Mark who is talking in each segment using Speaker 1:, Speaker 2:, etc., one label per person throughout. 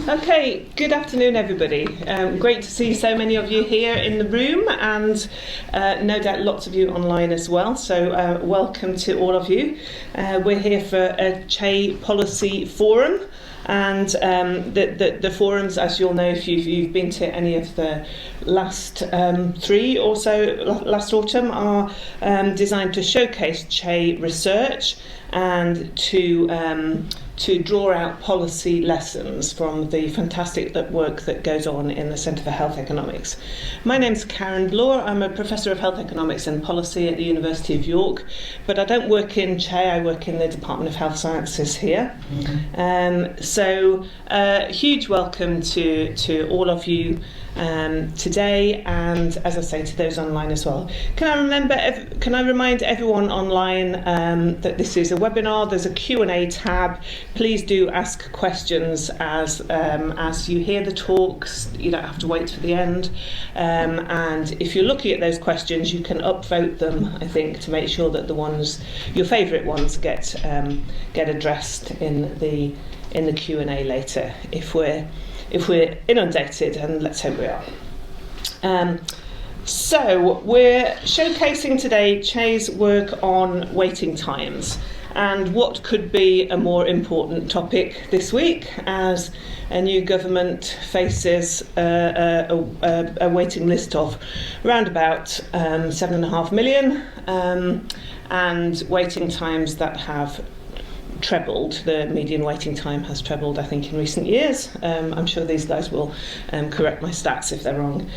Speaker 1: Okay, good afternoon everybody. Great to see so many of you here in the room and no doubt lots of you online as well, so welcome to all of you. We're here for a CHE Policy Forum, and the forums, as you'll know if you've been to any of the last three or so last autumn, are designed to showcase CHE research and to draw out policy lessons from the fantastic work that goes on in the Centre for Health Economics. My name's Karen Bloor. I'm a Professor of Health Economics and Policy at the University of York, but I don't work in CHE, I work in the Department of Health Sciences here. So huge welcome to all of you today, and as I say, to those online as well. Can I remind everyone online that this is a webinar. There's a Q&A tab. Please do ask questions as you hear the talks. You don't have to wait for the end. And if you're looking at those questions, you can upvote them, I think, to make sure that the ones, your favourite ones, get addressed in the Q&A later if we're inundated, and let's hope we are. So we're showcasing today CHE's work on waiting times, and what could be a more important topic this week as a new government faces a waiting list of around about 7.5 million and waiting times that have trebled. The median waiting time has trebled, I think, in recent years. I'm sure these guys will correct my stats if they're wrong.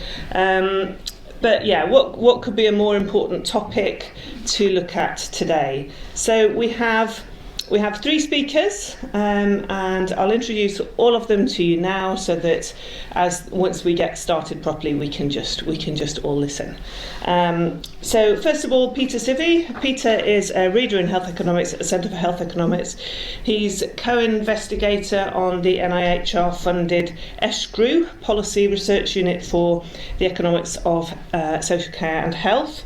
Speaker 1: But yeah, what could be a more important topic to look at today? So we have three speakers, and I'll introduce all of them to you now, so that once we get started properly, we can just all listen. So first of all, Peter Sivey. Peter is a reader in health economics at the Centre for Health Economics. He's co-investigator on the NIHR-funded ESHGRU Policy Research Unit for the Economics of Social Care and Health,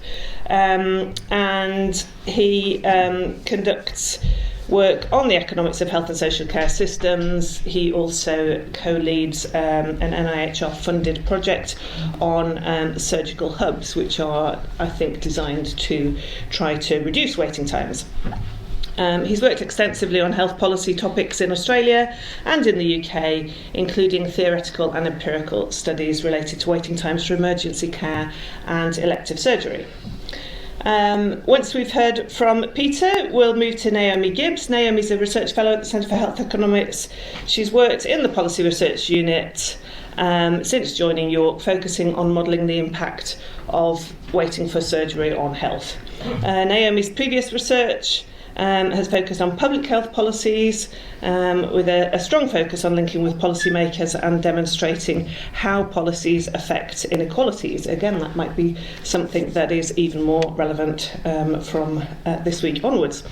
Speaker 1: and he conducts work on the economics of health and social care systems. He also co-leads an NIHR-funded project on surgical hubs, which are, I think, designed to try to reduce waiting times. He's worked extensively on health policy topics in Australia and in the UK, including theoretical and empirical studies related to waiting times for emergency care and elective surgery. Once we've heard from Peter, we'll move to Naomi Gibbs. Naomi's a research fellow at the Centre for Health Economics. She's worked in the Policy Research Unit since joining York, focusing on modelling the impact of waiting for surgery on health. Naomi's previous research has focused on public health policies, with a strong focus on linking with policymakers and demonstrating how policies affect inequalities. Again, that might be something that is even more relevant from this week onwards.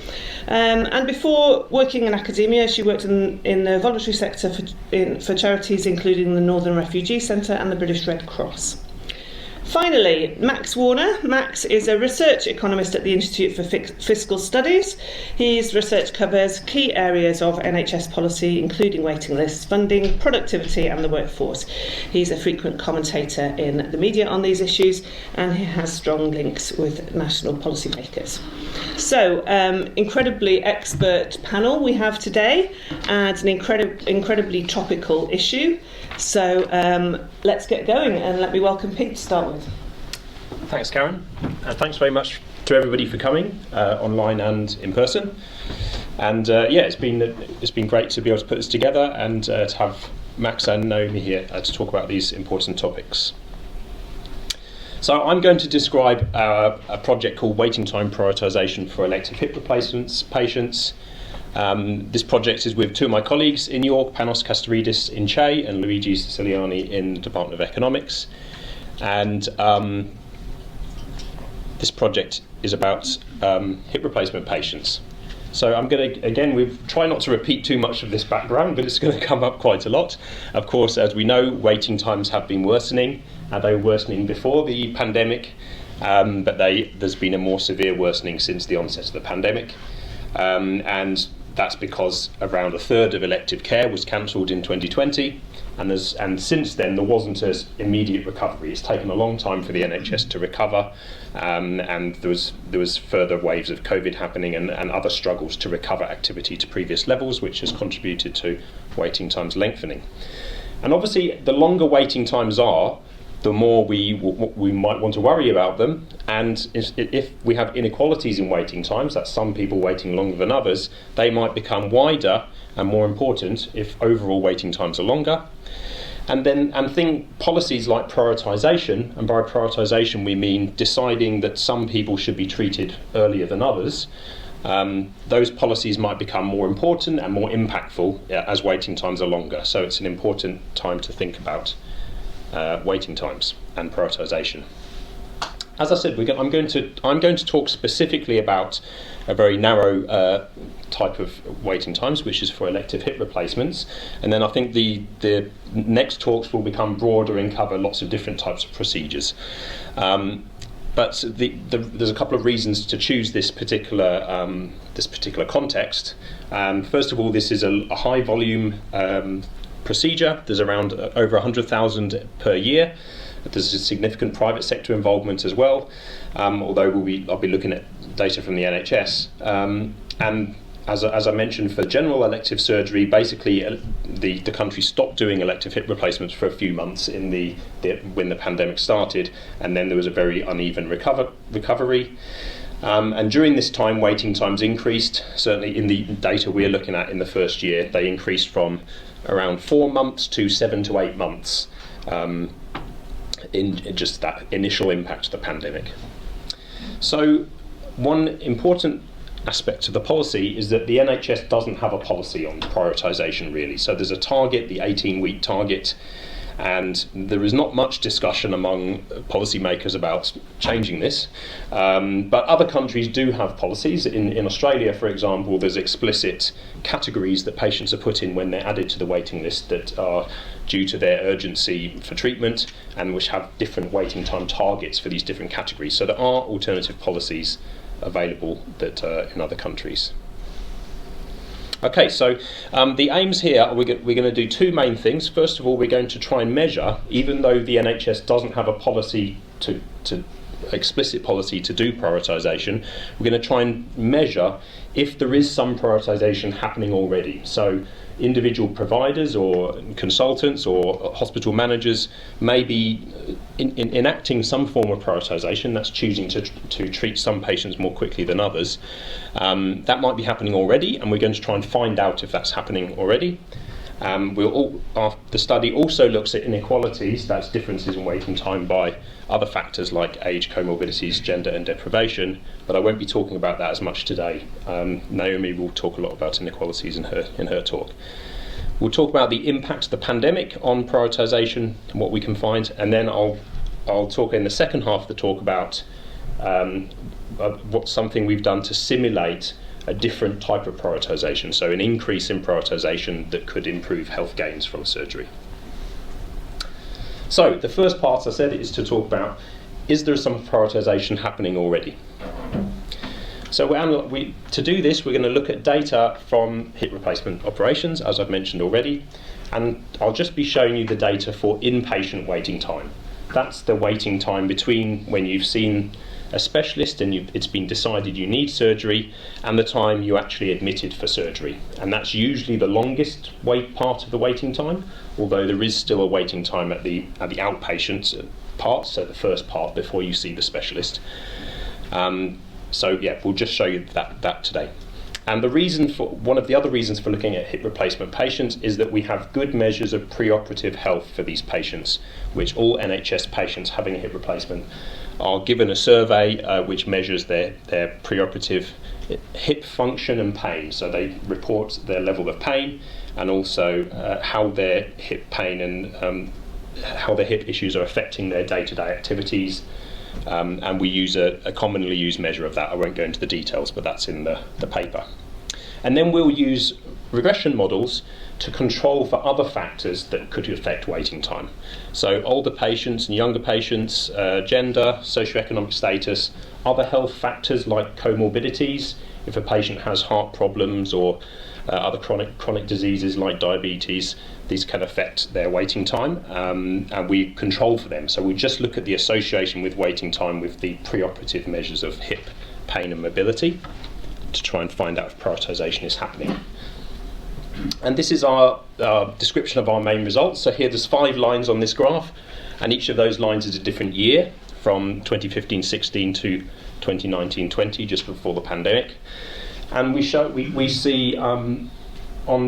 Speaker 1: And before working in academia, she worked in the voluntary sector for charities including the Northern Refugee Centre and the British Red Cross. Finally, Max Warner. Max is a research economist at the Institute for Fiscal Studies. His research covers key areas of NHS policy, including waiting lists, funding, productivity and the workforce. He's a frequent commentator in the media on these issues, and he has strong links with national policymakers. So, incredibly expert panel we have today, and an incredibly topical issue. So let's get going, and let me welcome Pete to start with.
Speaker 2: Thanks, Karen, and thanks very much to everybody for coming, online and in person. And it's been great to be able to put this together and to have Max and Naomi here to talk about these important topics. So I'm going to describe a project called Waiting Time Prioritisation for Elective Hip Replacements Patients. This project is with two of my colleagues in York, Panos Kastaridis in CHE and Luigi Siciliani in the Department of Economics. And this project is about hip replacement patients. So I'm going to, again, we try not to repeat too much of this background, but it's going to come up quite a lot. Of course, as we know, waiting times have been worsening, and they were worsening before the pandemic, but there's been a more severe worsening since the onset of the pandemic. And That's because around a third of elective care was cancelled in 2020, and since then there wasn't as immediate recovery. It's taken a long time for the NHS to recover, and there was further waves of COVID happening and other struggles to recover activity to previous levels, which has contributed to waiting times lengthening. And obviously, the longer waiting times are, the more we might want to worry about them. And if we have inequalities in waiting times, that's some people waiting longer than others, they might become wider and more important if overall waiting times are longer. And think policies like prioritisation, and by prioritisation we mean deciding that some people should be treated earlier than others. Those policies might become more important and more impactful as waiting times are longer. So it's an important time to think about waiting times and prioritisation. As I said, I'm going to talk specifically about a very narrow type of waiting times, which is for elective hip replacements, and then I think the next talks will become broader and cover lots of different types of procedures. But there's a couple of reasons to choose this particular context. First of all, this is a high volume procedure. There's around over 100,000 per year. There's a significant private sector involvement as well, although I'll be looking at data from the NHS. And as I mentioned, for general elective surgery, basically the country stopped doing elective hip replacements for a few months when the pandemic started, and then there was a very uneven recovery. And during this time, waiting times increased. Certainly in the data we're looking at in the first year, they increased from around 4 months to 7 to 8 months in just that initial impact of the pandemic. So one important aspect of the policy is that the NHS doesn't have a policy on prioritisation really. So there's a target, the 18-week target, and there is not much discussion among policymakers about changing this. But other countries do have policies. In Australia, for example, there's explicit categories that patients are put in when they're added to the waiting list that are due to their urgency for treatment, and which have different waiting time targets for these different categories. So there are alternative policies available that in other countries. Okay, so the aims here, we're going to do two main things. First of all, we're going to try and measure, even though the NHS doesn't have a policy explicit policy to do prioritisation, we're going to try and measure if there is some prioritisation happening already. So individual providers or consultants or hospital managers may be enacting some form of prioritisation, that's choosing to treat some patients more quickly than others. That might be happening already, and we're going to try and find out if that's happening already. The study also looks at inequalities, that's differences in waiting time by other factors like age, comorbidities, gender and deprivation, but I won't be talking about that as much today. Naomi will talk a lot about inequalities in her talk. We'll talk about the impact of the pandemic on prioritisation and what we can find, and then I'll talk in the second half of the talk about what's something we've done to simulate a different type of prioritisation, so an increase in prioritisation that could improve health gains from surgery. So the first part, as I said, is to talk about, is there some prioritisation happening already? So to do this, we're going to look at data from hip replacement operations, as I've mentioned already, and I'll just be showing you the data for inpatient waiting time. That's the waiting time between when you've seen a specialist and it's been decided you need surgery and the time you actually admitted for surgery. And that's usually the longest part of the waiting time, although there is still a waiting time at the outpatient part, so the first part before you see the specialist. So yeah, we'll just show you that today. And one of the other reasons for looking at hip replacement patients is that we have good measures of preoperative health for these patients, which all NHS patients having a hip replacement are given a survey which measures their preoperative hip function and pain. So they report their level of pain and also how their hip pain and how their hip issues are affecting their day-to-day activities. And we use a commonly used measure of that. I won't go into the details, but that's in the paper. And then we'll use regression models to control for other factors that could affect waiting time. So older patients and younger patients, gender, socioeconomic status, other health factors like comorbidities, if a patient has heart problems or other chronic diseases like diabetes, these can affect their waiting time, and we control for them. So we just look at the association with waiting time with the preoperative measures of hip pain and mobility to try and find out if prioritisation is happening. And this is our description of our main results. So here there's 5 lines on this graph, and each of those lines is a different year, from 2015-16 to 2019-20, just before the pandemic. And we see on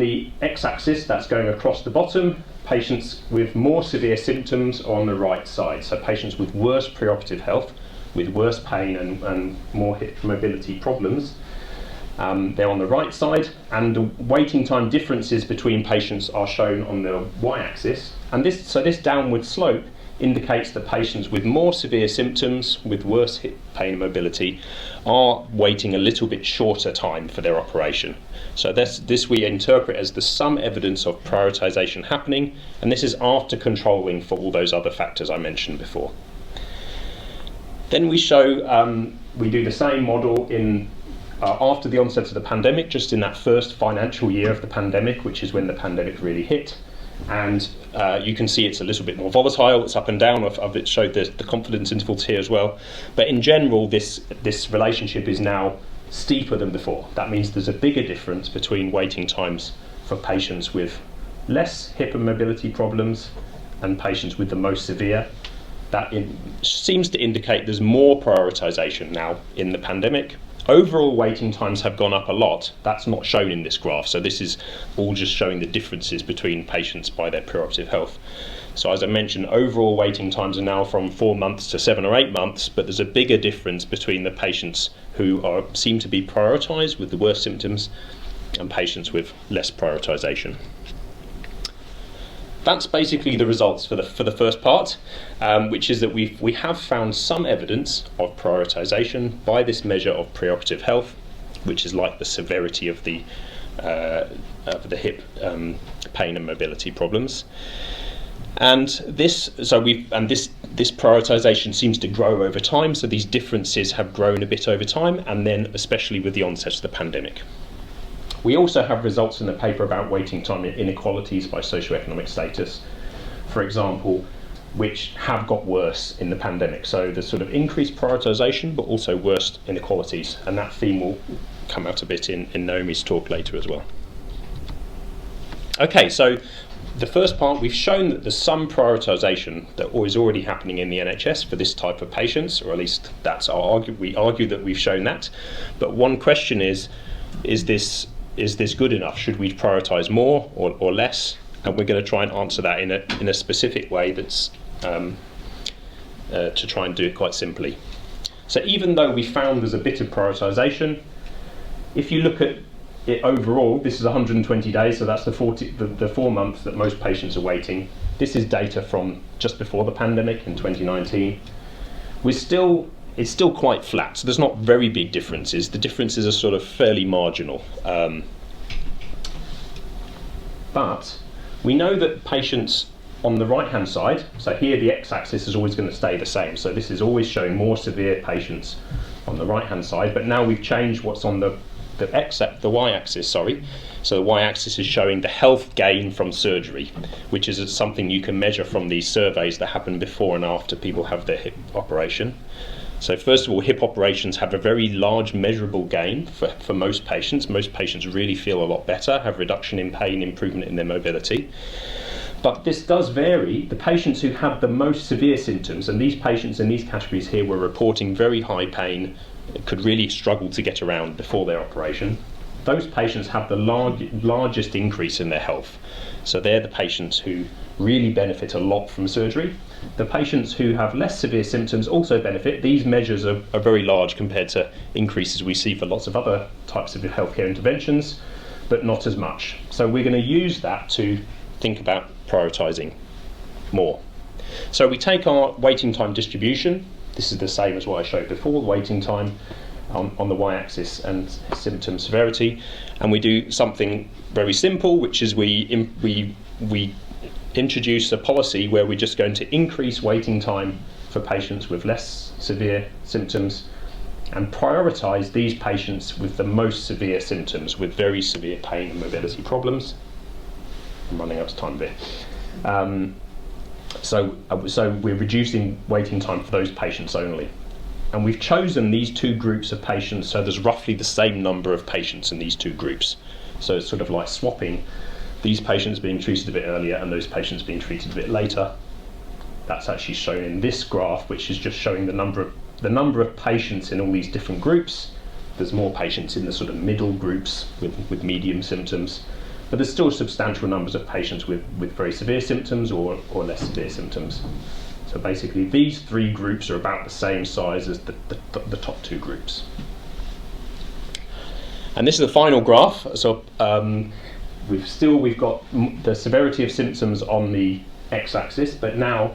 Speaker 2: the x-axis, that's going across the bottom, patients with more severe symptoms on the right side. So patients with worse preoperative health, with worse pain and more hip mobility problems. They're on the right side, and the waiting time differences between patients are shown on the y-axis. And this downward slope indicates that patients with more severe symptoms, with worse hip pain and mobility, are waiting a little bit shorter time for their operation. So this we interpret as some evidence of prioritisation happening, and this is after controlling for all those other factors I mentioned before. Then we show, we do the same model in after the onset of the pandemic, just in that first financial year of the pandemic, which is when the pandemic really hit. And you can see it's a little bit more volatile, it's up and down. I've showed the confidence intervals here as well. But in general, this relationship is now steeper than before. That means there's a bigger difference between waiting times for patients with less hip and mobility problems and patients with the most severe. That seems to indicate there's more prioritisation now in the pandemic. Overall waiting times have gone up a lot. That's not shown in this graph, so this is all just showing the differences between patients by their preoperative health. So as I mentioned, overall waiting times are now from 4 months to 7 or 8 months, but there's a bigger difference between the patients who seem to be prioritised with the worst symptoms and patients with less prioritisation. That's basically the results for the first part, which is that we have found some evidence of prioritisation by this measure of preoperative health, which is like the severity of the hip pain and mobility problems. And this prioritisation seems to grow over time. So these differences have grown a bit over time, and then especially with the onset of the pandemic. We also have results in the paper about waiting time inequalities by socioeconomic status, for example, which have got worse in the pandemic. So there's sort of increased prioritisation, but also worse inequalities, and that theme will come out a bit in Naomi's talk later as well. Okay, so the first part, we've shown that there's some prioritisation that is already happening in the NHS for this type of patients, or at least that's our argument. We argue that we've shown that. But one question is this good enough? Should we prioritise more or less? And we're going to try and answer that in a specific way that's to try and do it quite simply. So even though we found there's a bit of prioritisation, if you look at it overall, this is 120 days, so that's the 4 months that most patients are waiting. This is data from just before the pandemic in 2019. It's still quite flat, so there's not very big differences. The differences are sort of fairly marginal. But we know that patients on the right-hand side, so here the x-axis is always going to stay the same, so this is always showing more severe patients on the right-hand side, but now we've changed what's on the y-axis, sorry. So the y-axis is showing the health gain from surgery, which is something you can measure from these surveys that happen before and after people have their hip operation. So first of all, hip operations have a very large measurable gain for most patients. Most patients really feel a lot better, have reduction in pain, improvement in their mobility. But this does vary. The patients who have the most severe symptoms, and these patients in these categories here were reporting very high pain, could really struggle to get around before their operation. Those patients have the largest increase in their health. So they're the patients who really benefit a lot from surgery. The patients who have less severe symptoms also benefit. These measures are very large compared to increases we see for lots of other types of healthcare interventions, but not as much. So we're going to use that to think about prioritising more. So we take our waiting time distribution. This is the same as what I showed before, the waiting time on the y-axis and symptom severity, and we do something very simple, which is we introduce a policy where we're just going to increase waiting time for patients with less severe symptoms and prioritise these patients with the most severe symptoms, with very severe pain and mobility problems. I'm running out of time a bit. So we're reducing waiting time for those patients only. And we've chosen these two groups of patients, so there's roughly the same number of patients in these two groups. So it's sort of like swapping these patients being treated a bit earlier and those patients being treated a bit later. That's actually shown in this graph, which is just showing the number of patients in all these different groups. There's more patients in the sort of middle groups with medium symptoms, but there's still substantial numbers of patients with very severe symptoms or less severe symptoms. So basically these three groups are about the same size as the top two groups. And this is the final graph. So we've got the severity of symptoms on the x-axis, but now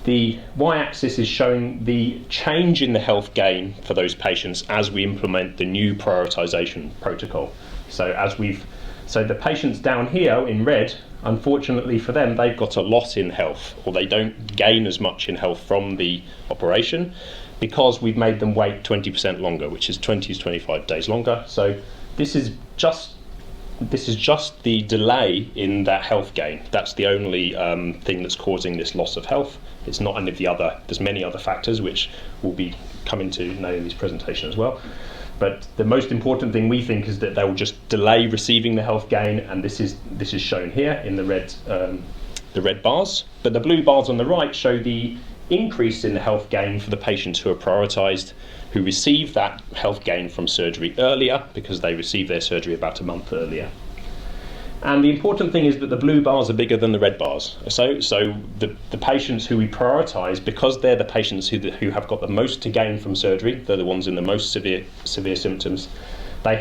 Speaker 2: the y-axis is showing the change in the health gain for those patients as we implement the new prioritisation protocol. So the patients down here in red, unfortunately for them, they've got a lot in health, or they don't gain as much in health from the operation because we've made them wait 20% longer, which is 20 to 25 days longer. So this is just the delay in that health gain. That's the only thing that's causing this loss of health. It's not any of the other, there's many other factors which will be coming to Naomi's presentation as well. But the most important thing we think is that they will just delay receiving the health gain, and this is shown here in the red bars. But the blue bars on the right show the increase in the health gain for the patients who are prioritised, who receive that health gain from surgery earlier because they received their surgery about a month earlier. And the important thing is that the blue bars are bigger than the red bars. So the patients who we prioritise, because they're the patients who have got the most to gain from surgery, they're the ones in the most severe symptoms, they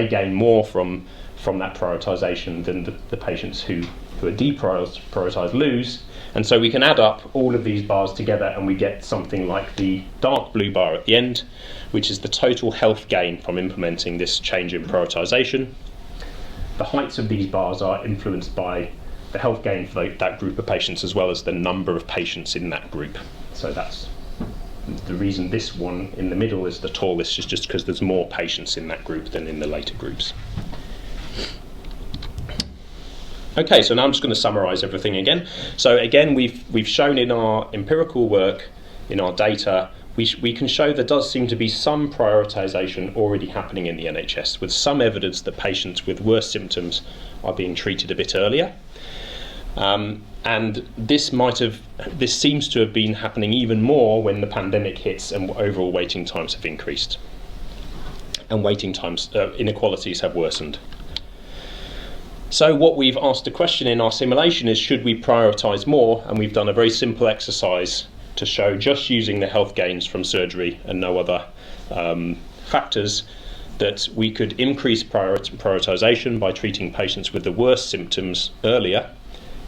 Speaker 2: gain more from that prioritisation than the patients who are deprioritised lose. And so we can add up all of these bars together and we get something like the dark blue bar at the end, which is the total health gain from implementing this change in prioritisation. The heights of these bars are influenced by the health gain for that group of patients as well as the number of patients in that group. So that's the reason this one in the middle is the tallest, is just because there's more patients in that group than in the later groups. Okay, so now I'm just going to summarise everything again. So again, we've shown in our empirical work, in our data, we can show there does seem to be some prioritisation already happening in the NHS, with some evidence that patients with worse symptoms are being treated a bit earlier. And this seems to have been happening even more when the pandemic hits and overall waiting times have increased. And waiting times, inequalities have worsened. So what we've asked a question in our simulation is, should we prioritise more? And we've done a very simple exercise to show, just using the health gains from surgery and no other factors, that we could increase prioritisation by treating patients with the worst symptoms earlier,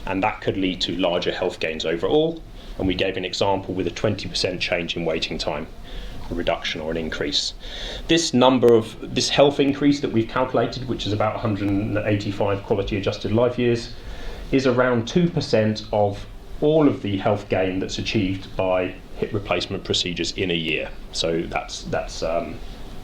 Speaker 2: and that could lead to larger health gains overall. And we gave an example with a 20% change in waiting time, a reduction or an increase. This health increase that we've calculated, which is about 185 quality adjusted life years, is around 2% of all of the health gain that's achieved by hip replacement procedures in a year. So that's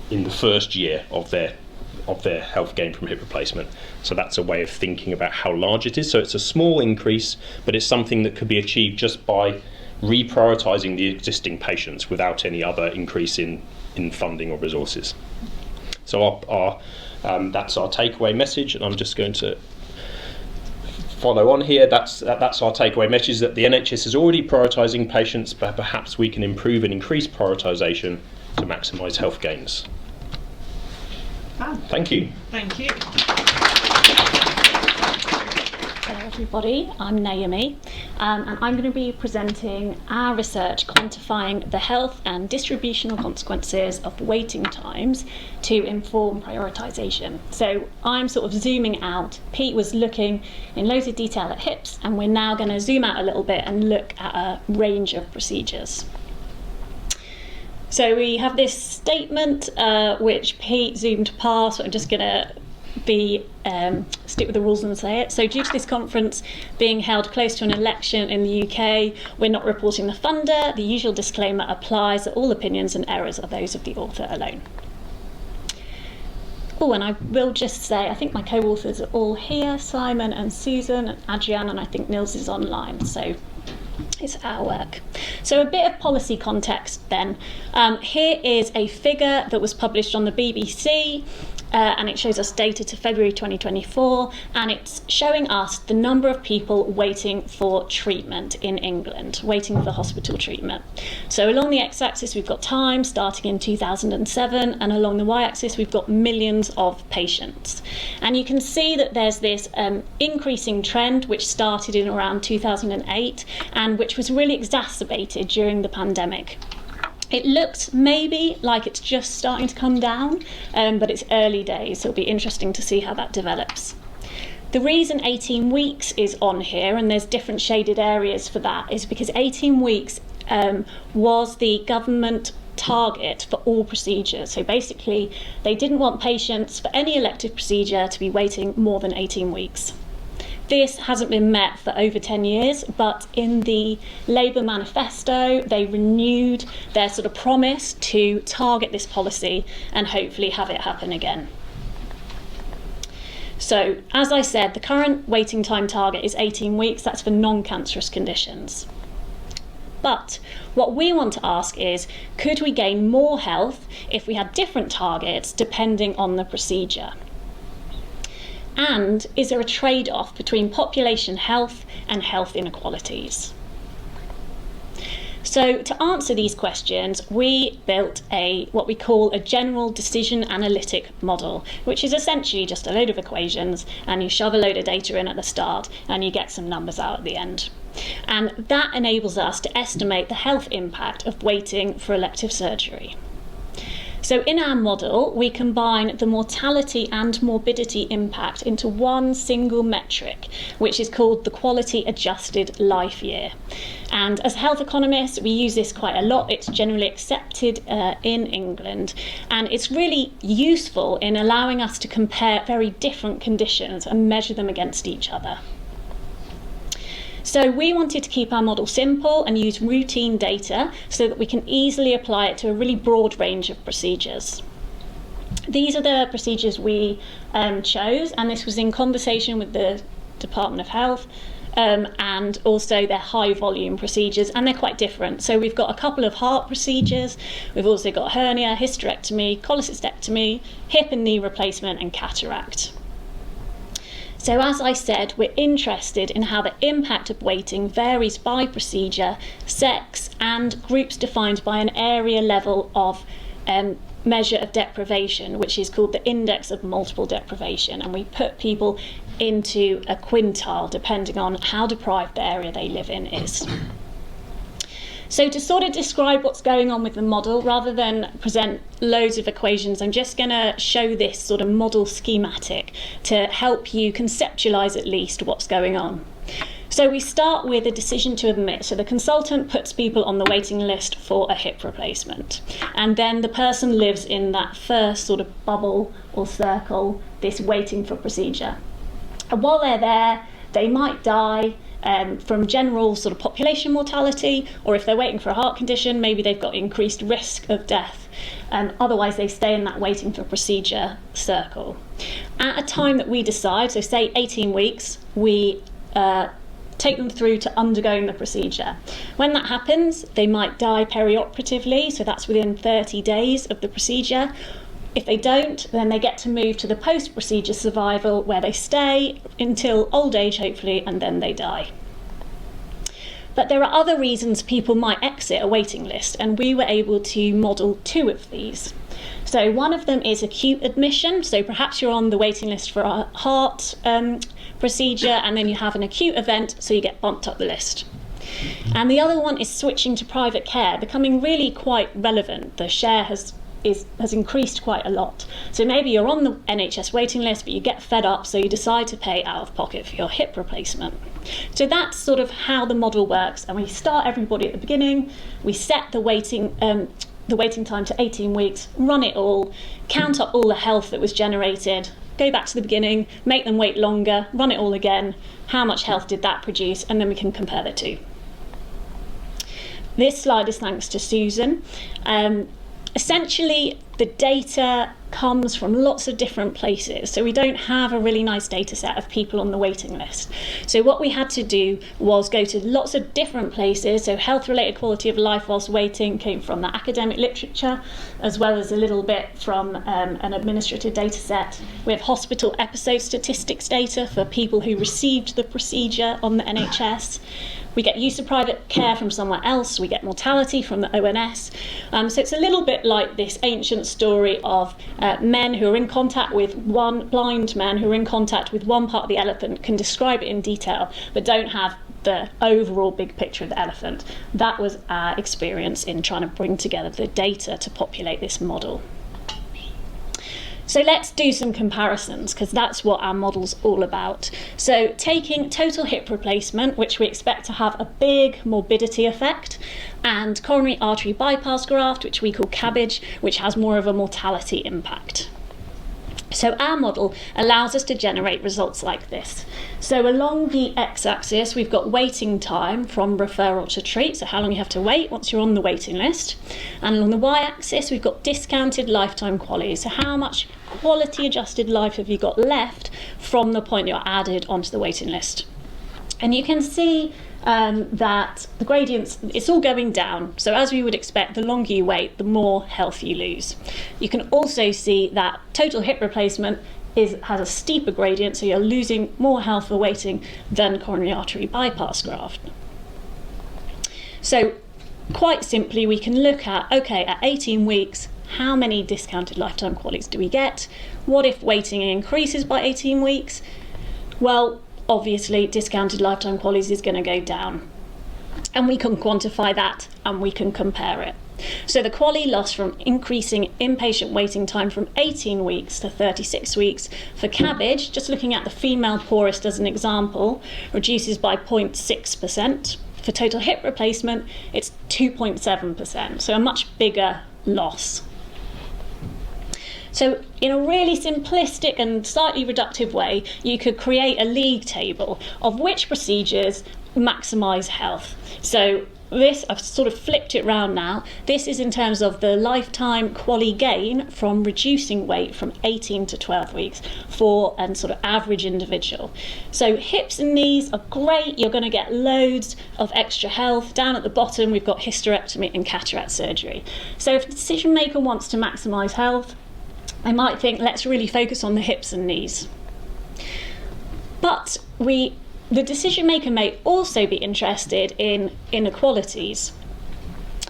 Speaker 2: in the first year of their health gain from hip replacement. So that's a way of thinking about how large it is. So it's a small increase, but it's something that could be achieved just by reprioritising the existing patients without any other increase in funding or resources. So that's our takeaway message, and I'm just going to follow on here. That's our takeaway message, that the NHS is already prioritising patients, but perhaps we can improve and increase prioritisation to maximise health gains.
Speaker 1: Wow.
Speaker 2: Thank you.
Speaker 1: Thank you.
Speaker 3: Hello everybody, I'm Naomi, and I'm going to be presenting our research quantifying the health and distributional consequences of waiting times to inform prioritisation. So I'm sort of zooming out. Pete was looking in loads of detail at hips, and we're now going to zoom out a little bit and look at a range of procedures. So we have this statement which Pete zoomed past, so I'm just going to stick with the rules and say it. So due to this conference being held close to an election in the UK, we're not reporting the funder. The usual disclaimer applies that all opinions and errors are those of the author alone. Oh, and I will just say, I think my co-authors are all here, Simon and Susan and Adrian, and I think Nils is online, so it's our work. So a bit of policy context then. Here is a figure that was published on the BBC, and it shows us data to February 2024, and it's showing us the number of people waiting for treatment in England, waiting for hospital treatment. So along the x-axis we've got time starting in 2007, and along the y-axis we've got millions of patients. And you can see that there's this increasing trend which started in around 2008 and which was really exacerbated during the pandemic. It looks maybe like it's just starting to come down, but it's early days, so it'll be interesting to see how that develops. The reason 18 weeks is on here, and there's different shaded areas for that, is because 18 weeks was the government target for all procedures. So basically, they didn't want patients for any elective procedure to be waiting more than 18 weeks. This hasn't been met for over 10 years, but in the Labour manifesto, they renewed their sort of promise to target this policy and hopefully have it happen again. So, as I said, the current waiting time target is 18 weeks. That's for non-cancerous conditions. But what we want to ask is, could we gain more health if we had different targets depending on the procedure? And is there a trade-off between population health and health inequalities? So to answer these questions, we built what we call a general decision analytic model, which is essentially just a load of equations, and you shove a load of data in at the start and you get some numbers out at the end. And that enables us to estimate the health impact of waiting for elective surgery. So in our model, we combine the mortality and morbidity impact into one single metric, which is called the quality adjusted life year. And as health economists, we use this quite a lot. It's generally accepted in England, and it's really useful in allowing us to compare very different conditions and measure them against each other. So we wanted to keep our model simple and use routine data so that we can easily apply it to a really broad range of procedures. These are the procedures we chose, and this was in conversation with the Department of Health, and also they're high volume procedures, and they're quite different. So we've got a couple of heart procedures, we've also got hernia, hysterectomy, cholecystectomy, hip and knee replacement, and cataract. So as I said, we're interested in how the impact of waiting varies by procedure, sex, and groups defined by an area level of measure of deprivation, which is called the index of multiple deprivation. And we put people into a quintile depending on how deprived the area they live in is. So to sort of describe what's going on with the model, rather than present loads of equations, I'm just going to show this sort of model schematic to help you conceptualise at least what's going on. So we start with a decision to admit. So the consultant puts people on the waiting list for a hip replacement. And then the person lives in that first sort of bubble or circle, this waiting for procedure. And while they're there, they might die from general sort of population mortality, or if they're waiting for a heart condition, maybe they've got increased risk of death. Otherwise, they stay in that waiting for procedure circle. At a time that we decide, so say 18 weeks, we take them through to undergoing the procedure. When that happens, they might die perioperatively, so that's within 30 days of the procedure. If they don't, then they get to move to the post-procedure survival, where they stay until old age, hopefully, and then they die. But there are other reasons people might exit a waiting list, and we were able to model 2 of these. So one of them is acute admission, so perhaps you're on the waiting list for a heart procedure, and then you have an acute event, so you get bumped up the list. And the other one is switching to private care, becoming really quite relevant. The share has increased quite a lot. So maybe you're on the NHS waiting list, but you get fed up, so you decide to pay out of pocket for your hip replacement. So that's sort of how the model works, and we start everybody at the beginning, we set the waiting the waiting time to 18 weeks, run it all, count up all the health that was generated, go back to the beginning, make them wait longer, run it all again, how much health did that produce, and then we can compare the two. This slide is thanks to Susan. Essentially, the data comes from lots of different places, so we don't have a really nice data set of people on the waiting list. So what we had to do was go to lots of different places. So health-related quality of life whilst waiting came from the academic literature, as well as a little bit from an administrative data set. We have hospital episode statistics data for people who received the procedure on the NHS. We get use of private care from somewhere else. We get mortality from the ONS. So it's a little bit like this ancient story of men who are in contact with blind men who are in contact with one part of the elephant, can describe it in detail, but don't have the overall big picture of the elephant. That was our experience in trying to bring together the data to populate this model. So let's do some comparisons, because that's what our model's all about. So taking total hip replacement, which we expect to have a big morbidity effect, and coronary artery bypass graft, which we call CABG, which has more of a mortality impact. So our model allows us to generate results like this. So along the x-axis, we've got waiting time from referral to treat, so how long you have to wait once you're on the waiting list. And along the y-axis, we've got discounted lifetime quality, so how much quality adjusted life have you got left from the point you're added onto the waiting list. And you can see that the gradients, it's all going down. So as we would expect, the longer you wait, the more health you lose. You can also see that total hip replacement has a steeper gradient, so you're losing more health for waiting than coronary artery bypass graft. So quite simply, we can look at, okay, at 18 weeks, how many discounted lifetime qualities do we get? What if waiting increases by 18 weeks? Well, obviously, discounted lifetime qualities is going to go down. And we can quantify that and we can compare it. So the quality loss from increasing inpatient waiting time from 18 weeks to 36 weeks for CABG, just looking at the female poorest as an example, reduces by 0.6%. For total hip replacement, it's 2.7%, so a much bigger loss. So in a really simplistic and slightly reductive way, you could create a league table of which procedures maximise health. So this, I've sort of flipped it round now. This is in terms of the lifetime quality gain from reducing weight from 18 to 12 weeks for a sort of average individual. So hips and knees are great. You're going to get loads of extra health. Down at the bottom, we've got hysterectomy and cataract surgery. So if the decision maker wants to maximise health, I might think, let's really focus on the hips and knees. But the decision maker may also be interested in inequalities.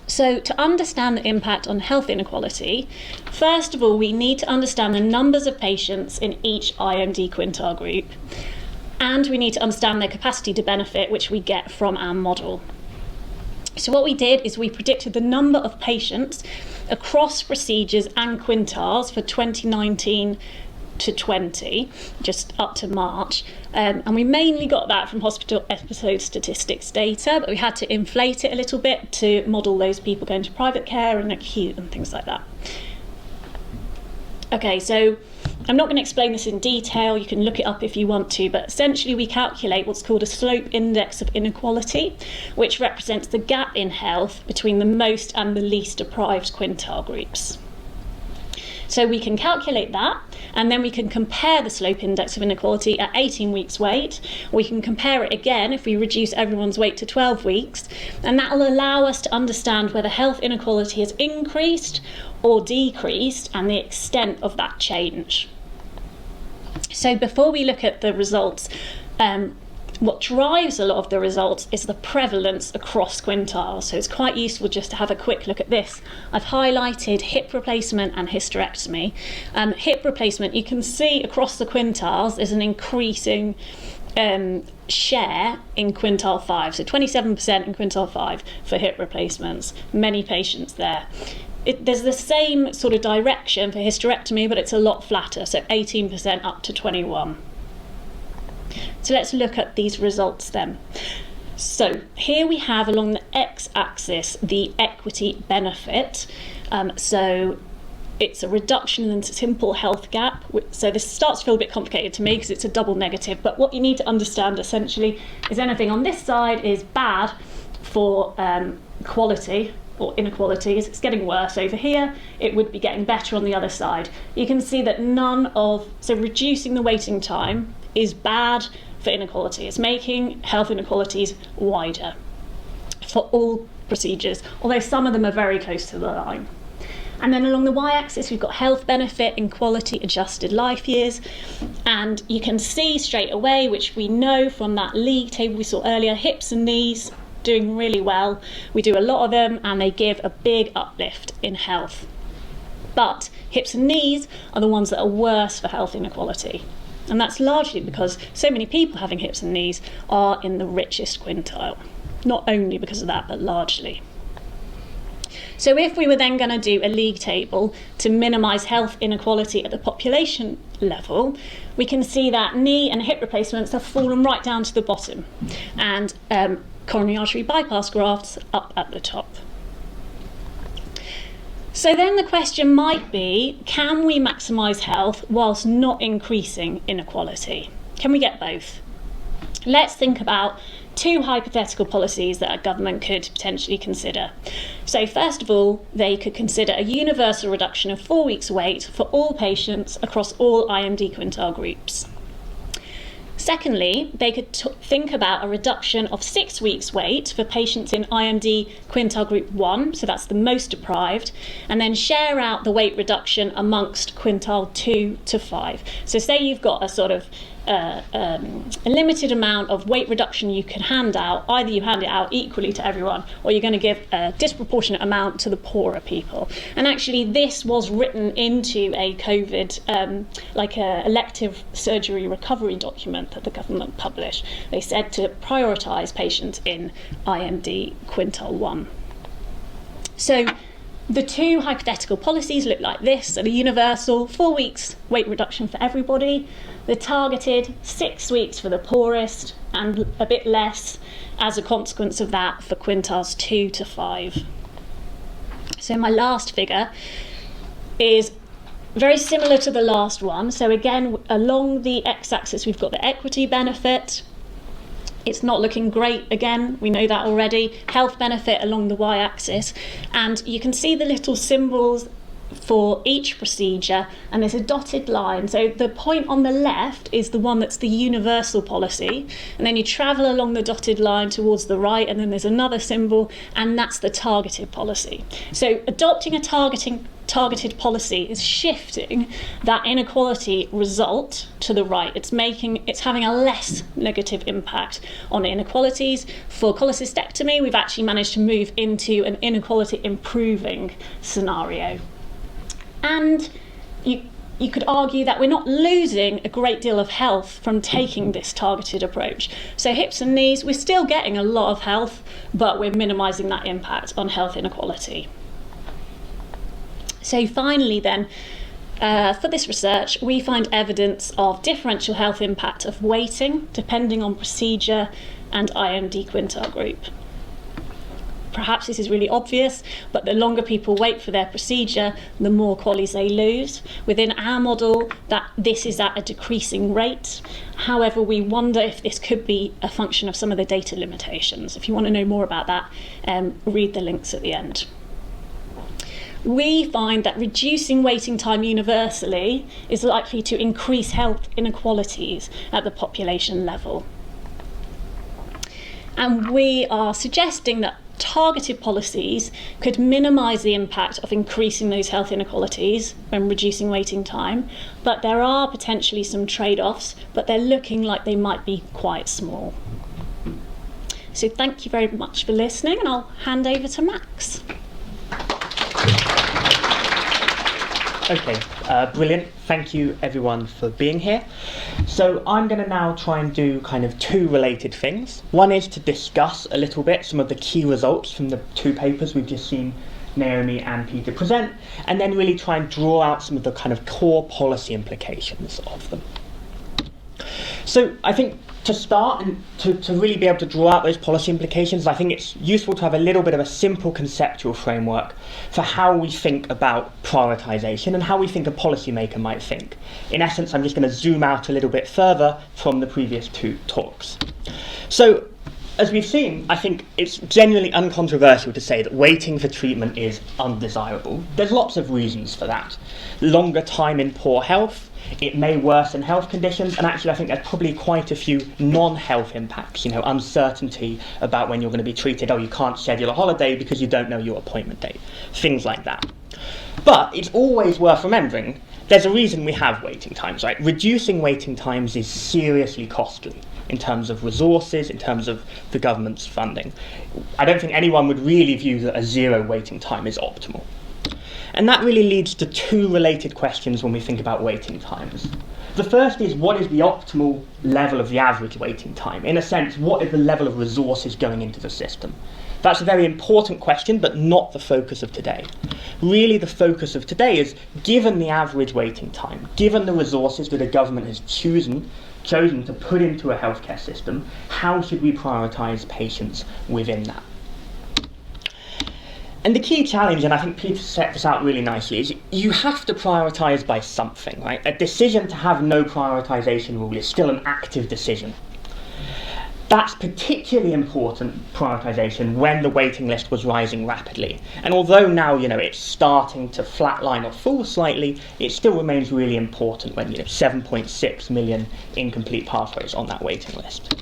Speaker 3: So to understand the impact on health inequality, first of all, we need to understand the numbers of patients in each IMD quintile group, and we need to understand their capacity to benefit, which we get from our model. So what we did is we predicted the number of patients across procedures and quintiles for 2019 to 20, just up to March, and we mainly got that from hospital episode statistics data, but we had to inflate it a little bit to model those people going to private care and acute and things like that. Okay, so I'm not going to explain this in detail, you can look it up if you want to, but essentially we calculate what's called a slope index of inequality, which represents the gap in health between the most and the least deprived quintile groups. So we can calculate that, and then we can compare the slope index of inequality at 18 weeks wait. We can compare it again if we reduce everyone's wait to 12 weeks, and that will allow us to understand whether health inequality has increased or decreased and the extent of that change. So before we look at the results, what drives a lot of the results is the prevalence across quintiles. So it's quite useful just to have a quick look at this. I've highlighted hip replacement and hysterectomy. Hip replacement, you can see across the quintiles there's an increasing share in quintile 5. So 27% in quintile 5 for hip replacements, many patients there. There's the same sort of direction for hysterectomy, but it's a lot flatter, so 18% up to 21%. So let's look at these results then. So here we have along the x-axis the equity benefit So it's a reduction in the simple health gap. So this starts to feel a bit complicated to me because it's a double negative, but what you need to understand essentially is anything on this side is bad for quality or inequalities. It's getting worse over here. It would be getting better on the other side. You can see that so reducing the waiting time is bad for inequality. It's making health inequalities wider for all procedures, although some of them are very close to the line. And then along the y-axis, we've got health benefit in quality adjusted life years. And you can see straight away, which we know from that league table we saw earlier, hips and knees doing really well. We do a lot of them and they give a big uplift in health. But hips and knees are the ones that are worse for health inequality. And that's largely because so many people having hips and knees are in the richest quintile. Not only because of that, but largely. So if we were then going to do a league table to minimise health inequality at the population level, we can see that knee and hip replacements have fallen right down to the bottom, and coronary artery bypass grafts up at the top. So then the question might be, can we maximise health whilst not increasing inequality? Can we get both? Let's think about two hypothetical policies that a government could potentially consider. So first of all, they could consider a universal reduction of 4 weeks' wait for all patients across all IMD quintile groups. Secondly, they could think about a reduction of 6 weeks' wait for patients in IMD quintile group 1, so that's the most deprived, and then share out the wait reduction amongst quintile 2 to 5. So say you've got a sort of a limited amount of weight reduction you can hand out. Either you hand it out equally to everyone, or you're going to give a disproportionate amount to the poorer people. And actually this was written into a COVID, like a elective surgery recovery document that the government published. They said to prioritise patients in IMD quintile 1. So the two hypothetical policies look like this. So the universal 4 weeks weight reduction for everybody, the targeted 6 weeks for the poorest, and a bit less as a consequence of that for quintiles 2 to 5. So my last figure is very similar to the last one. So again, along the x-axis we've got the equity benefit. It's not looking great again, we know that already. Health benefit along the y-axis, and you can see the little symbols for each procedure, and there's a dotted line. So the point on the left is the one that's the universal policy, and then you travel along the dotted line towards the right, and then there's another symbol, and that's the targeted policy. So adopting a targeted policy is shifting that inequality result to the right. It's having a less negative impact on inequalities. For cholecystectomy, we've actually managed to move into an inequality improving scenario. And you could argue that we're not losing a great deal of health from taking this targeted approach. So hips and knees, we're still getting a lot of health, but we're minimising that impact on health inequality. So finally then, for this research, we find evidence of differential health impact of waiting, depending on procedure and IMD quintile group. Perhaps this is really obvious, but the longer people wait for their procedure, the more QALYs they lose. Within our model, this is at a decreasing rate. However, we wonder if this could be a function of some of the data limitations. If you want to know more about that, read the links at the end. We find that reducing waiting time universally is likely to increase health inequalities at the population level. And we are suggesting that targeted policies could minimise the impact of increasing those health inequalities when reducing waiting time, but there are potentially some trade-offs, but they're looking like they might be quite small. So thank you very much for listening, and I'll hand over to Max.
Speaker 4: Okay, brilliant. Thank you everyone for being here. So I'm going to now try and do kind of two related things. One is to discuss a little bit some of the key results from the two papers we've just seen Naomi and Peter present, and then really try and draw out some of the kind of core policy implications of them. So I think to start and to really be able to draw out those policy implications, I think it's useful to have a little bit of a simple conceptual framework for how we think about prioritisation and how we think a policymaker might think. In essence, I'm just going to zoom out a little bit further from the previous two talks. So, as we've seen, I think it's genuinely uncontroversial to say that waiting for treatment is undesirable. There's lots of reasons for that. Longer time in poor health, it may worsen health conditions, and actually I think there's probably quite a few non-health impacts, uncertainty about when you're going to be treated. Oh, you can't schedule a holiday because you don't know your appointment date. Things like that. But it's always worth remembering there's a reason we have waiting times, right? Reducing waiting times is seriously costly in terms of resources, in terms of the government's funding. I don't think anyone would really view that a zero waiting time is optimal. And that really leads to two related questions when we think about waiting times. The first is, what is the optimal level of the average waiting time? In a sense, what is the level of resources going into the system? That's a very important question, but not the focus of today. Really, the focus of today is, given the average waiting time, given the resources that a government has chosen to put into a healthcare system, how should we prioritise patients within that? And the key challenge, and I think Peter set this out really nicely, is you have to prioritise by something, right? A decision to have no prioritisation rule is still an active decision. That's particularly important, prioritisation, when the waiting list was rising rapidly. And although now, it's starting to flatline or fall slightly, it still remains really important when, 7.6 million incomplete pathways on that waiting list.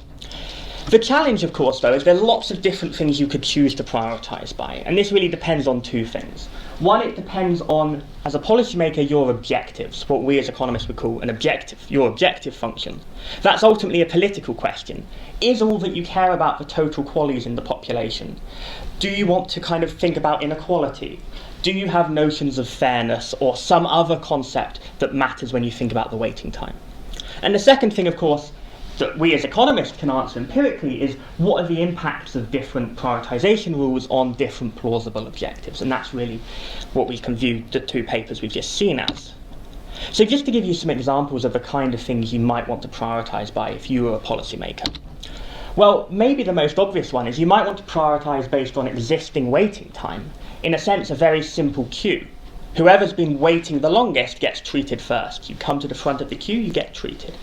Speaker 4: The challenge, of course, though, is there's lots of different things you could choose to prioritise by, and this really depends on two things. One, it depends on, as a policymaker, your objectives, what we as economists would call an objective, your objective function. That's ultimately a political question. Is all that you care about the total qualities in the population? Do you want to kind of think about inequality? Do you have notions of fairness or some other concept that matters when you think about the waiting time? And the second thing, of course, that we as economists can answer empirically is, what are the impacts of different prioritisation rules on different plausible objectives? And that's really what we can view the two papers we've just seen as. So just to give you some examples of the kind of things you might want to prioritise by if you were a policymaker. Well, maybe the most obvious one is you might want to prioritise based on existing waiting time. In a sense, a very simple queue. Whoever's been waiting the longest gets treated first. You come to the front of the queue, you get treated.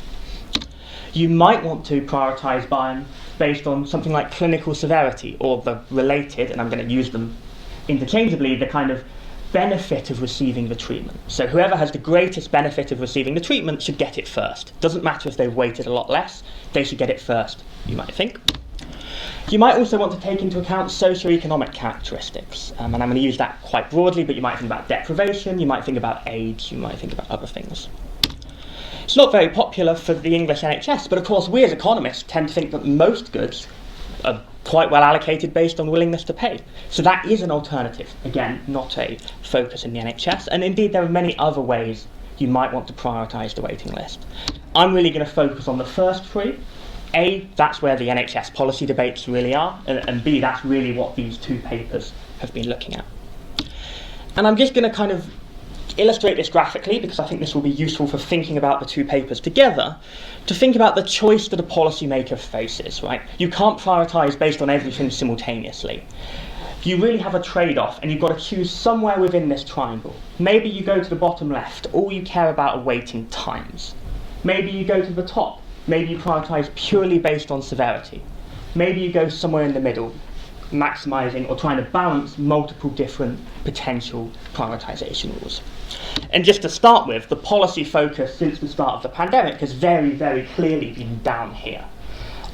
Speaker 4: You might want to prioritise based on something like clinical severity, or the related, and I'm going to use them interchangeably, the kind of benefit of receiving the treatment. So whoever has the greatest benefit of receiving the treatment should get it first. Doesn't matter if they've waited a lot less, they should get it first, you might think. You might also want to take into account socioeconomic characteristics, and I'm going to use that quite broadly, but you might think about deprivation, you might think about age, you might think about other things. It's not very popular for the English NHS, but of course we as economists tend to think that most goods are quite well allocated based on willingness to pay. So that is an alternative. Again, not a focus in the NHS, and indeed there are many other ways you might want to prioritise the waiting list. I'm really going to focus on the first three. A, that's where the NHS policy debates really are, and B, that's really what these two papers have been looking at. And I'm just going to kind of illustrate this graphically, because I think this will be useful for thinking about the two papers together, to think about the choice that a policymaker faces, right? You can't prioritise based on everything simultaneously. You really have a trade-off, and you've got to choose somewhere within this triangle. Maybe you go to the bottom left, all you care about are waiting times. Maybe you go to the top, maybe you prioritise purely based on severity. Maybe you go somewhere in the middle, maximising or trying to balance multiple different potential prioritisation rules. And just to start with, the policy focus since the start of the pandemic has very, very clearly been down here.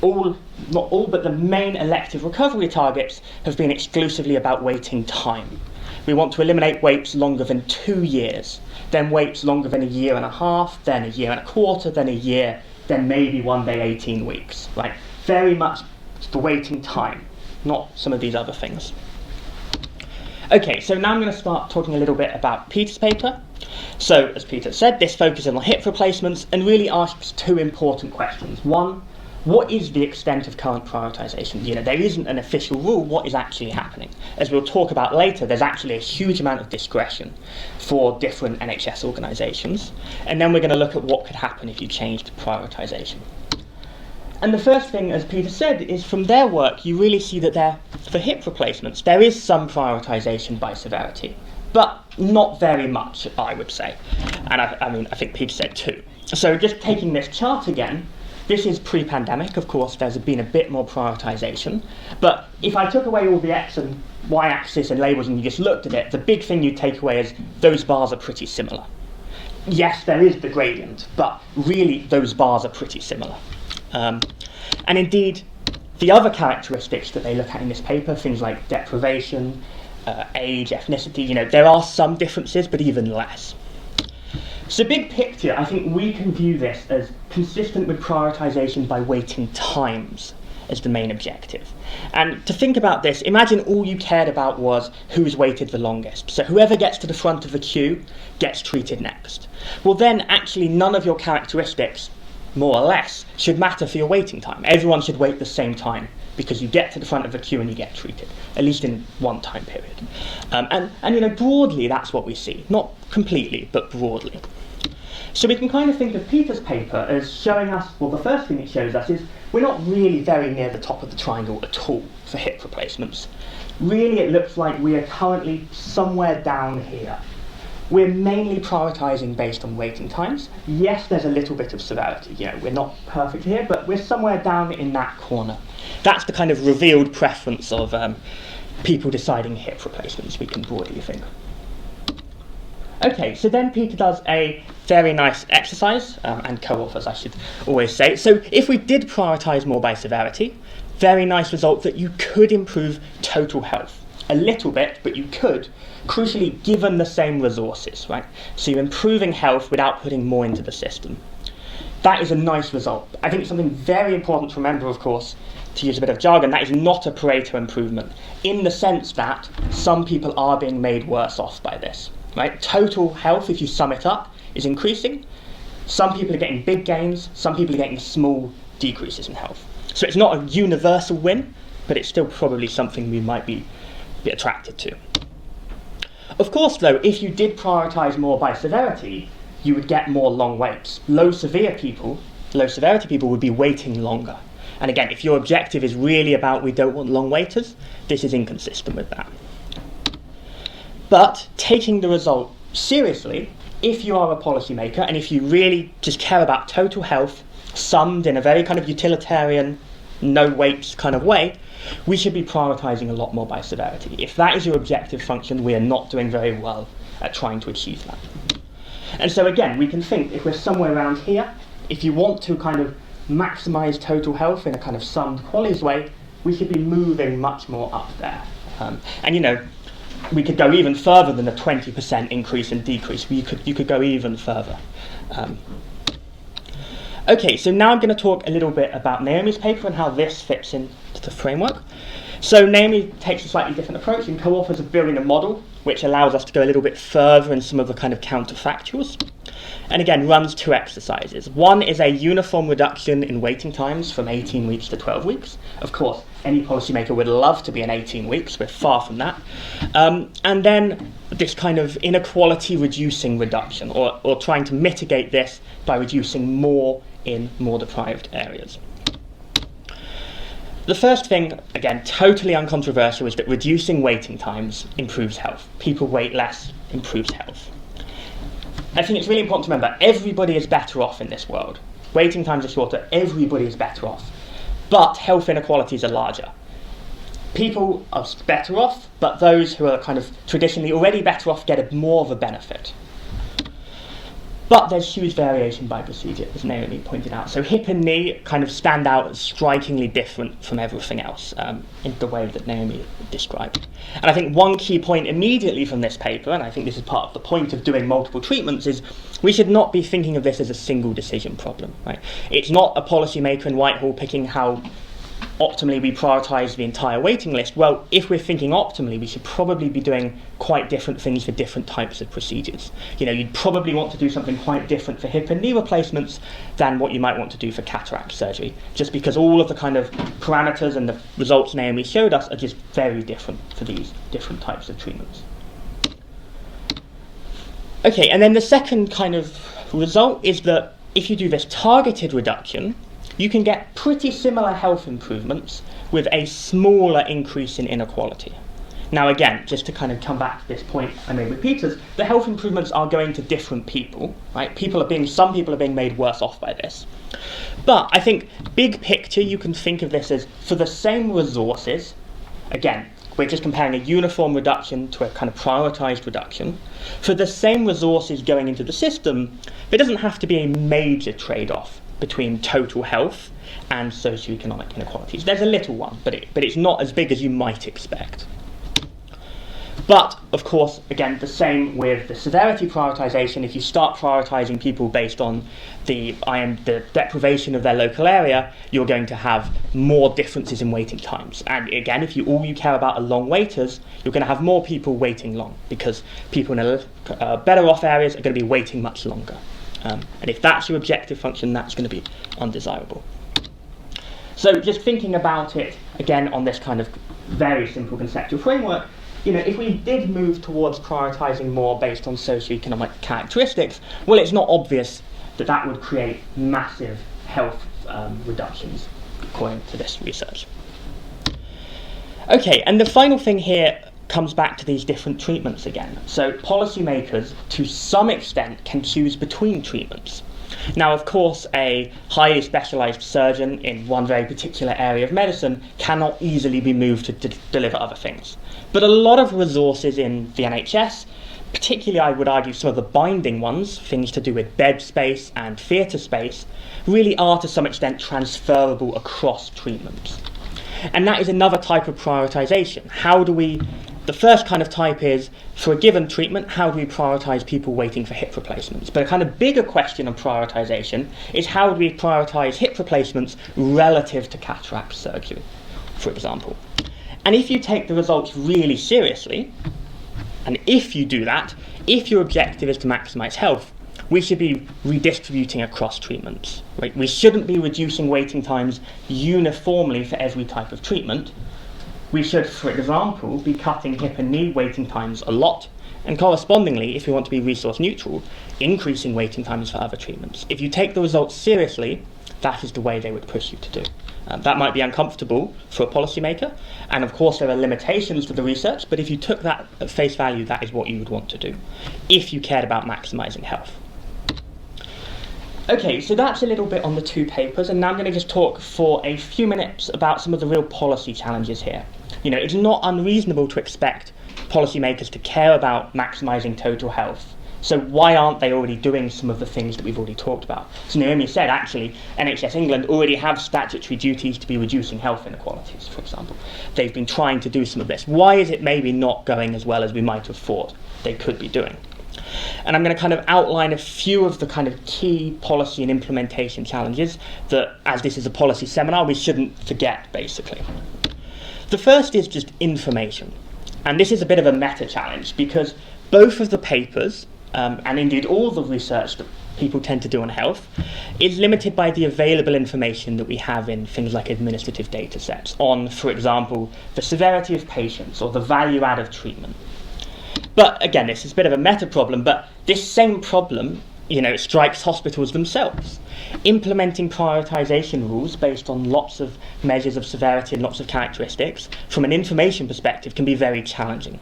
Speaker 4: Not all, but the main elective recovery targets have been exclusively about waiting time. We want to eliminate waits longer than 2 years, then waits longer than a year and a half, then a year and a quarter, then a year, then maybe one day 18 weeks, right? Very much the waiting time, not some of these other things. Okay, so now I'm going to start talking a little bit about Peter's paper. So, as Peter said, this focuses on hip replacements and really asks two important questions. One, what is the extent of current prioritisation? There isn't an official rule. What is actually happening? As we'll talk about later, there's actually a huge amount of discretion for different NHS organisations. And then we're going to look at what could happen if you changed prioritisation. And the first thing, as Peter said, is from their work, you really see that for hip replacements, there is some prioritisation by severity, but not very much, I would say. And I think Peter said too. So just taking this chart again, this is pre-pandemic, of course, there's been a bit more prioritisation. But if I took away all the X and Y axis and labels and you just looked at it, the big thing you'd take away is those bars are pretty similar. Yes, there is the gradient, but really those bars are pretty similar. And indeed, the other characteristics that they look at in this paper, things like deprivation, age, ethnicity, there are some differences, but even less. So big picture, I think we can view this as consistent with prioritisation by waiting times as the main objective. And to think about this, imagine all you cared about was who's waited the longest. So whoever gets to the front of the queue gets treated next. Well then, actually none of your characteristics, more or less, should matter for your waiting time. Everyone should wait the same time because you get to the front of the queue and you get treated, at least in one time period. And broadly that's what we see. Not completely, but broadly. So we can kind of think of Peter's paper as showing us, well, the first thing it shows us is we're not really very near the top of the triangle at all for hip replacements. Really, it looks like we are currently somewhere down here. We're mainly prioritising based on waiting times. Yes, there's a little bit of severity. We're not perfect here, but we're somewhere down in that corner. That's the kind of revealed preference of people deciding hip replacements, we can broadly think. Okay, so then Peter does a very nice exercise, and co-authors I should always say. So if we did prioritise more by severity, very nice result that you could improve total health. A little bit, but you could, crucially given the same resources, right? So you're improving health without putting more into the system. That is a nice result. I think it's something very important to remember, of course, to use a bit of jargon, that is not a Pareto improvement, in the sense that some people are being made worse off by this. Right? Total health, if you sum it up, is increasing. Some people are getting big gains, some people are getting small decreases in health. So it's not a universal win, but it's still probably something we might be attracted to. Of course, though, if you did prioritise more by severity, you would get more long waits. Low severity people would be waiting longer. And again, if your objective is really about we don't want long waiters, this is inconsistent with that. But taking the result seriously, if you are a policymaker and if you really just care about total health, summed in a very kind of utilitarian, no weights kind of way, we should be prioritising a lot more by severity. If that is your objective function, we are not doing very well at trying to achieve that. And so again, we can think if we're somewhere around here, if you want to kind of maximise total health in a kind of summed qualities way, we should be moving much more up there. We could go even further than a 20% increase and decrease. You could go even further. Okay, so now I'm going to talk a little bit about Naomi's paper and how this fits into the framework. So Naomi takes a slightly different approach and co-authors are building a model which allows us to go a little bit further in some of the kind of counterfactuals. And again, runs two exercises. One is a uniform reduction in waiting times from 18 weeks to 12 weeks. Of course, any policymaker would love to be in 18 weeks, we're far from that. And then this kind of inequality reducing reduction, or trying to mitigate this by reducing more in more deprived areas. The first thing, again, totally uncontroversial, is that reducing waiting times improves health. People wait less, improves health. I think it's really important to remember, everybody is better off in this world. Waiting times are shorter, everybody is better off. But health inequalities are larger. People are better off, but those who are kind of traditionally already better off get more of a benefit. But there's huge variation by procedure, as Naomi pointed out. So hip and knee kind of stand out as strikingly different from everything else in the way that Naomi described. And I think one key point immediately from this paper, and I think this is part of the point of doing multiple treatments, is we should not be thinking of this as a single decision problem. Right? It's not a policymaker in Whitehall picking how optimally we prioritise the entire waiting list. Well, if we're thinking optimally, we should probably be doing quite different things for different types of procedures. You'd probably want to do something quite different for hip and knee replacements than what you might want to do for cataract surgery, just because all of the kind of parameters and the results Naomi showed us are just very different for these different types of treatments. Okay, and then the second kind of result is that if you do this targeted reduction, you can get pretty similar health improvements with a smaller increase in inequality. Now again, just to kind of come back to this point I made with Peters, the health improvements are going to different people, right? Some people are being made worse off by this. But I think big picture, you can think of this as for the same resources, again, we're just comparing a uniform reduction to a kind of prioritised reduction. For the same resources going into the system, there doesn't have to be a major trade-off between total health and socioeconomic inequalities. There's a little one, but it's not as big as you might expect. But, of course, again, the same with the severity prioritisation. If you start prioritising people based on the deprivation of their local area, you're going to have more differences in waiting times. And again, if all you care about are long waiters, you're going to have more people waiting long, because people in better off areas are going to be waiting much longer. And if that's your objective function, that's going to be undesirable. So just thinking about it, again, on this kind of very simple conceptual framework, if we did move towards prioritising more based on socioeconomic characteristics, well, it's not obvious that that would create massive health reductions, according to this research. Okay, and the final thing here comes back to these different treatments again. So policymakers, to some extent, can choose between treatments. Now, of course, a highly specialised surgeon in one very particular area of medicine cannot easily be moved to deliver other things. But a lot of resources in the NHS, particularly I would argue some of the binding ones, things to do with bed space and theatre space, really are to some extent transferable across treatments. And that is another type of prioritisation. The first kind of type is, for a given treatment, how do we prioritise people waiting for hip replacements? But a kind of bigger question of prioritisation is, how do we prioritise hip replacements relative to cataract surgery, for example? And if you take the results really seriously, and if you do that, if your objective is to maximise health, we should be redistributing across treatments. Right? We shouldn't be reducing waiting times uniformly for every type of treatment. We should, for example, be cutting hip and knee waiting times a lot, and correspondingly, if we want to be resource neutral, increasing waiting times for other treatments. If you take the results seriously, that is the way they would push you to do. That might be uncomfortable for a policymaker, and of course there are limitations to the research, but if you took that at face value, that is what you would want to do, if you cared about maximising health. Okay, so that's a little bit on the two papers, and now I'm going to just talk for a few minutes about some of the real policy challenges here. It's not unreasonable to expect policymakers to care about maximising total health. So why aren't they already doing some of the things that we've already talked about? So Naomi said, actually, NHS England already have statutory duties to be reducing health inequalities, for example. They've been trying to do some of this. Why is it maybe not going as well as we might have thought they could be doing? And I'm going to kind of outline a few of the kind of key policy and implementation challenges that, as this is a policy seminar, we shouldn't forget, basically. The first is just information. And this is a bit of a meta challenge, because both of the papers, and indeed all the research that people tend to do on health, is limited by the available information that we have in things like administrative data sets on, for example, the severity of patients or the value add of treatment. But again, this is a bit of a meta problem, but this same problem, strikes hospitals themselves. Implementing prioritisation rules based on lots of measures of severity and lots of characteristics from an information perspective can be very challenging,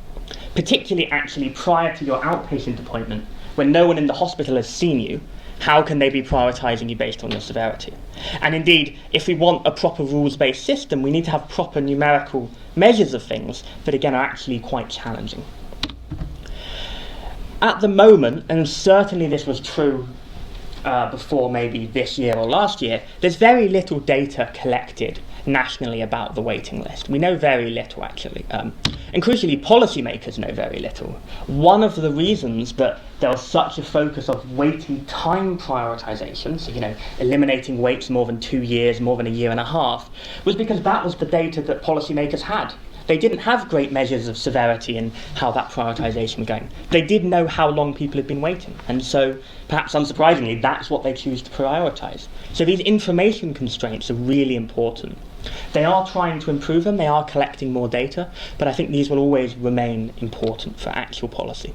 Speaker 4: particularly actually prior to your outpatient appointment, when no one in the hospital has seen you. How can they be prioritising you based on your severity? And indeed, if we want a proper rules-based system, we need to have proper numerical measures of things that, again, are actually quite challenging. At the moment, and certainly this was true before maybe this year or last year, there's very little data collected nationally about the waiting list. We know very little, actually. And crucially, policymakers know very little. One of the reasons that there was such a focus of waiting time prioritisation, so, eliminating waits more than 2 years, more than a year and a half, was because that was the data that policymakers had. They didn't have great measures of severity and how that prioritisation was going. They did know how long people had been waiting, and so, perhaps unsurprisingly, that's what they choose to prioritise. So these information constraints are really important. They are trying to improve them, they are collecting more data, but I think these will always remain important for actual policy.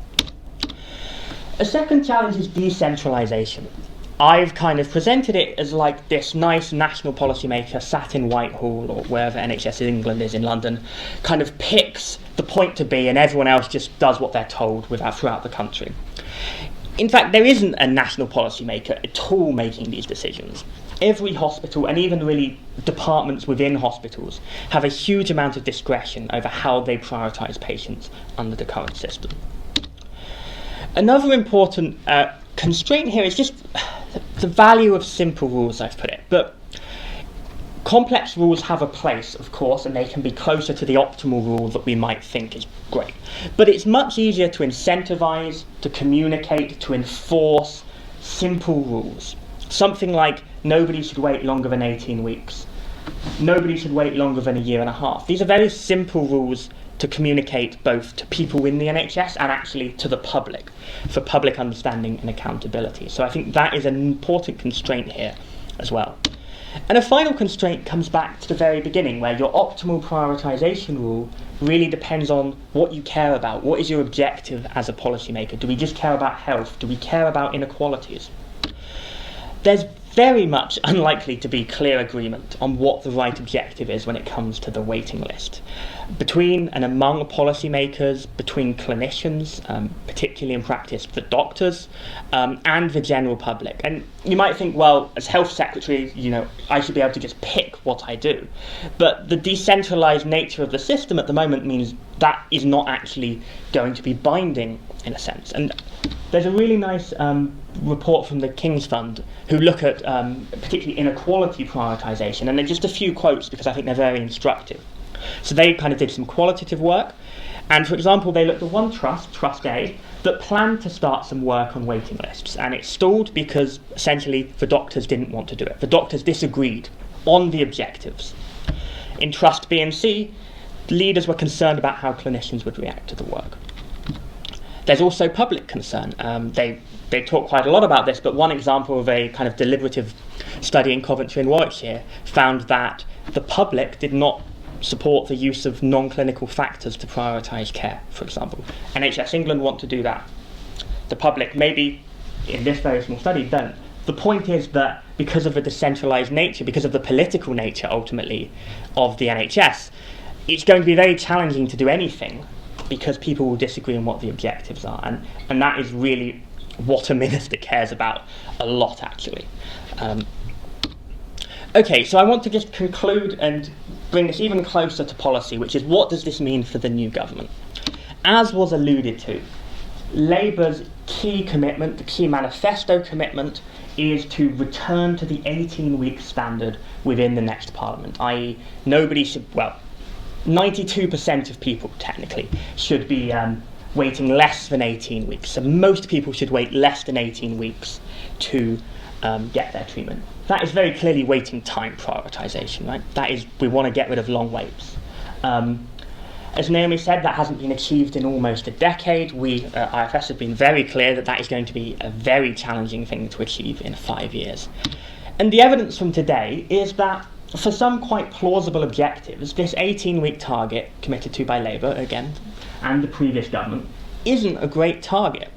Speaker 4: A second challenge is decentralisation. I've kind of presented it as like this nice national policymaker sat in Whitehall or wherever NHS England is in London, kind of picks the point to be, and everyone else just does what they're told throughout the country. In fact, there isn't a national policymaker at all making these decisions. Every hospital, and even really departments within hospitals, have a huge amount of discretion over how they prioritise patients under the current system. Another important constraint here is just the value of simple rules, I've put it. But complex rules have a place, of course, and they can be closer to the optimal rule that we might think is great. But it's much easier to incentivise, to communicate, to enforce simple rules. Something like nobody should wait longer than 18 weeks. Nobody should wait longer than a year and a half. These are very simple rules to communicate both to people in the NHS and actually to the public, for public understanding and accountability. So I think that is an important constraint here as well. And a final constraint comes back to the very beginning, where your optimal prioritisation rule really depends on what you care about. What is your objective as a policymaker? Do we just care about health? Do we care about inequalities? There's very much unlikely to be clear agreement on what the right objective is when it comes to the waiting list. Between and among policymakers, between clinicians, particularly in practice the doctors, and the general public. And you might think, well, as health secretary, I should be able to just pick what I do. But the decentralised nature of the system at the moment means that is not actually going to be binding in a sense. And there's a really nice report from the King's Fund who look at particularly inequality prioritisation, and they're just a few quotes because I think they're very instructive. So they kind of did some qualitative work, and for example they looked at one trust, Trust A, that planned to start some work on waiting lists, and it stalled because essentially the doctors didn't want to do it. The doctors disagreed on the objectives. In Trust B and C, leaders were concerned about how clinicians would react to the work. There's also public concern. They talk quite a lot about this, but one example of a kind of deliberative study in Coventry and Warwickshire found that the public did not support the use of non-clinical factors to prioritise care, for example. NHS England want to do that. The public, maybe in this very small study, don't. The point is that because of the decentralised nature, because of the political nature, ultimately, of the NHS, it's going to be very challenging to do anything because people will disagree on what the objectives are. And that is really what a minister cares about a lot, actually. Okay, so I want to just conclude and bring this even closer to policy, which is what does this mean for the new government? As was alluded to, Labour's key commitment, the key manifesto commitment, is to return to the 18-week standard within the next parliament, i.e. nobody should, 92% of people, technically, should be waiting less than 18 weeks. So most people should wait less than 18 weeks to get their treatment. That is very clearly waiting time prioritisation, right? That is, we want to get rid of long waits. As Naomi said, that hasn't been achieved in almost a decade. We, IFS, have been very clear that that is going to be a very challenging thing to achieve in 5 years. And the evidence from today is that for some quite plausible objectives, this 18-week target committed to by Labour, again, and the previous government, isn't a great target.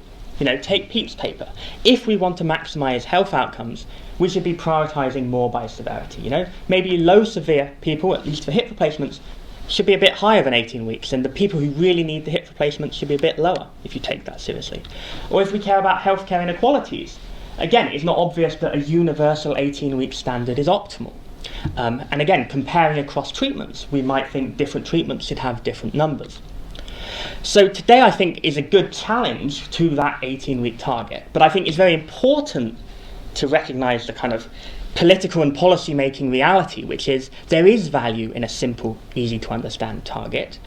Speaker 4: Take Pete's paper. If we want to maximise health outcomes, we should be prioritising more by severity. Maybe low severe people, at least for hip replacements, should be a bit higher than 18 weeks, and the people who really need the hip replacements should be a bit lower, if you take that seriously. Or if we care about healthcare inequalities, again, it's not obvious that a universal 18-week standard is optimal. And again, comparing across treatments, we might think different treatments should have different numbers. So today I think is a good challenge to that 18-week target, but I think it's very important to recognise the kind of political and policy making reality, which is there is value in a simple, easy to understand target.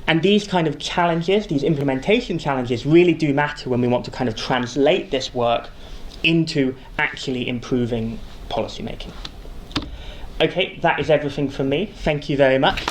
Speaker 4: And these kind of challenges, these implementation challenges, really do matter when we want to kind of translate this work into actually improving policy making. Okay, that is everything from me. Thank you very much.